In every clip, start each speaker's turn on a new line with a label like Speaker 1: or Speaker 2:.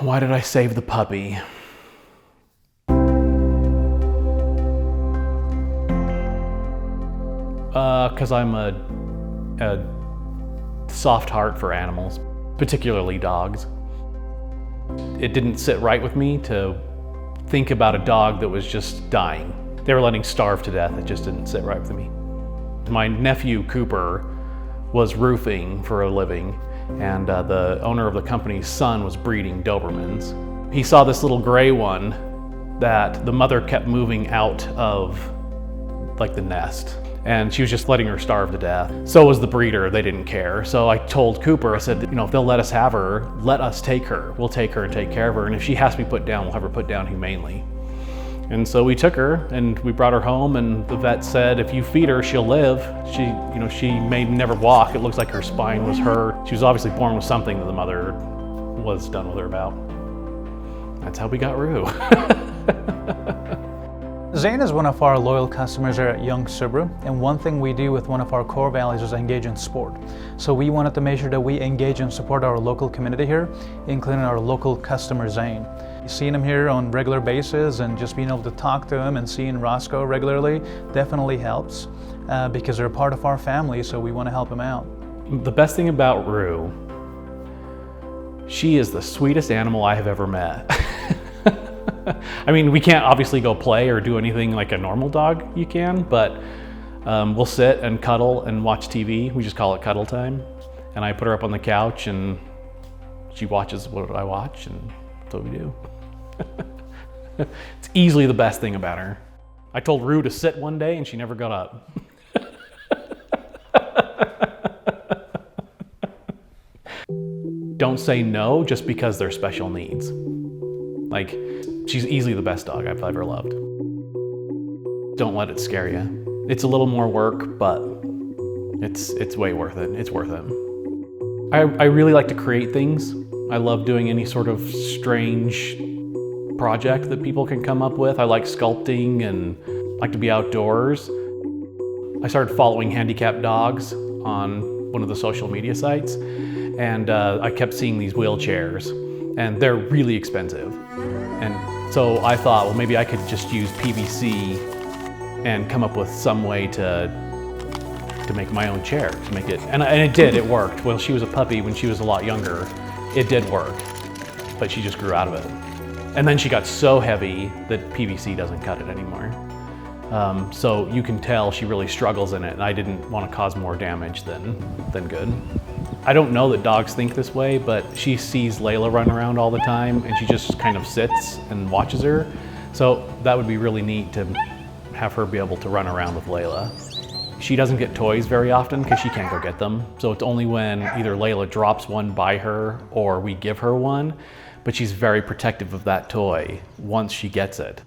Speaker 1: Why did I save the puppy? Because I'm a soft heart for animals, particularly dogs. It didn't sit right with me to think about a dog that was just dying. They were letting starve to death. It just didn't sit right with me. My nephew, Cooper, was roofing for a living, and the owner of the company's son was breeding Dobermans. He saw this little gray one that the mother kept moving out of like the nest, and she was just letting her starve to death. So was the breeder. They didn't care. So I told Cooper, I said, you know, if they'll let us have her, let us take her. We'll take her and take care of her, and if she has to be put down, we'll have her put down humanely. And so we took her and we brought her home, and the vet said, if you feed her, she'll live. She may never walk. It looks like her spine was hurt. She was obviously born with something that the mother was done with her about. That's how we got Rue.
Speaker 2: Zane is one of our loyal customers here at Young Subaru, and one thing we do with one of our core values is engage in sport. So we wanted to make sure that we engage and support our local community here, including our local customer Zane. Seeing him here on regular basis and just being able to talk to him and seeing Roscoe regularly definitely helps because they're a part of our family, so we want to help him out.
Speaker 1: The best thing about Rue, she is the sweetest animal I have ever met. I mean, we can't obviously go play or do anything like a normal dog you can, but we'll sit and cuddle and watch TV. We just call it cuddle time. And I put her up on the couch and she watches what I watch, and that's what we do. It's easily the best thing about her. I told Rue to sit one day and she never got up. Don't say no just because they're special needs. Like, she's easily the best dog I've ever loved. Don't let it scare you. It's a little more work, but it's way worth it. It's worth it. I really like to create things. I love doing any sort of strange project that people can come up with. I like sculpting and like to be outdoors. I started following handicapped dogs on one of the social media sites, and I kept seeing these wheelchairs, and they're really expensive. And so I thought, well, maybe I could just use PVC and come up with some way to make my own chair, to make it, and it did, it worked. Well, she was a puppy when she was a lot younger. It did work, but she just grew out of it. And then she got so heavy that PVC doesn't cut it anymore. So you can tell she really struggles in it, and I didn't want to cause more damage than good. I don't know that dogs think this way, but she sees Layla run around all the time, and she just kind of sits and watches her. So that would be really neat to have her be able to run around with Layla. She doesn't get toys very often because she can't go get them. So it's only when either Layla drops one by her or we give her one, but she's very protective of that toy once she gets it.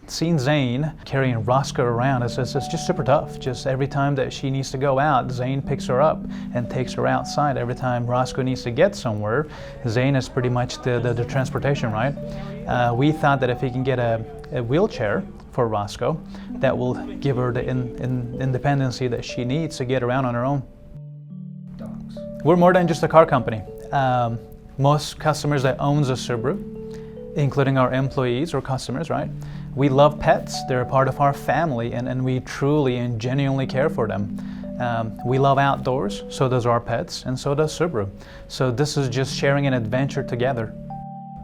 Speaker 2: Seeing Zane carrying Roscoe around is just super tough. Just every time that she needs to go out, Zane picks her up and takes her outside. Every time Roscoe needs to get somewhere, Zane is pretty much the transportation, right? We thought that if he can get a wheelchair for Roscoe, that will give her the independency that she needs to get around on her own. Dogs. We're more than just a car company. Most customers that owns a Subaru, including our employees or customers, right? We love pets. They're a part of our family, and we truly and genuinely care for them. We love outdoors, so does our pets, and so does Subaru. So this is just sharing an adventure together.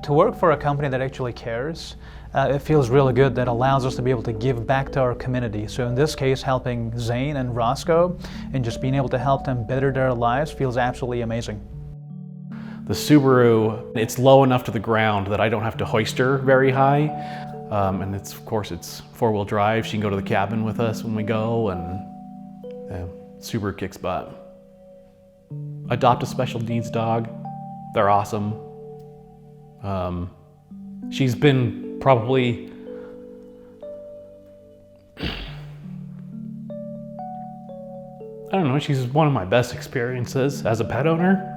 Speaker 2: To work for a company that actually cares, it feels really good, that allows us to be able to give back to our community. So in this case, helping Zane and Roscoe and just being able to help them better their lives feels absolutely amazing.
Speaker 1: The Subaru, it's low enough to the ground that I don't have to hoist her very high. And of course it's four-wheel drive. She can go to the cabin with us when we go, and Subaru kicks butt. Adopt a special needs dog. They're awesome. She's been probably I don't know, she's one of my best experiences as a pet owner.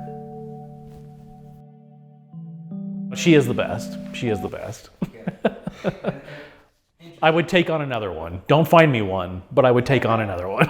Speaker 1: She is the best. She is the best. I would take on another one. Don't find me one, but I would take on another one.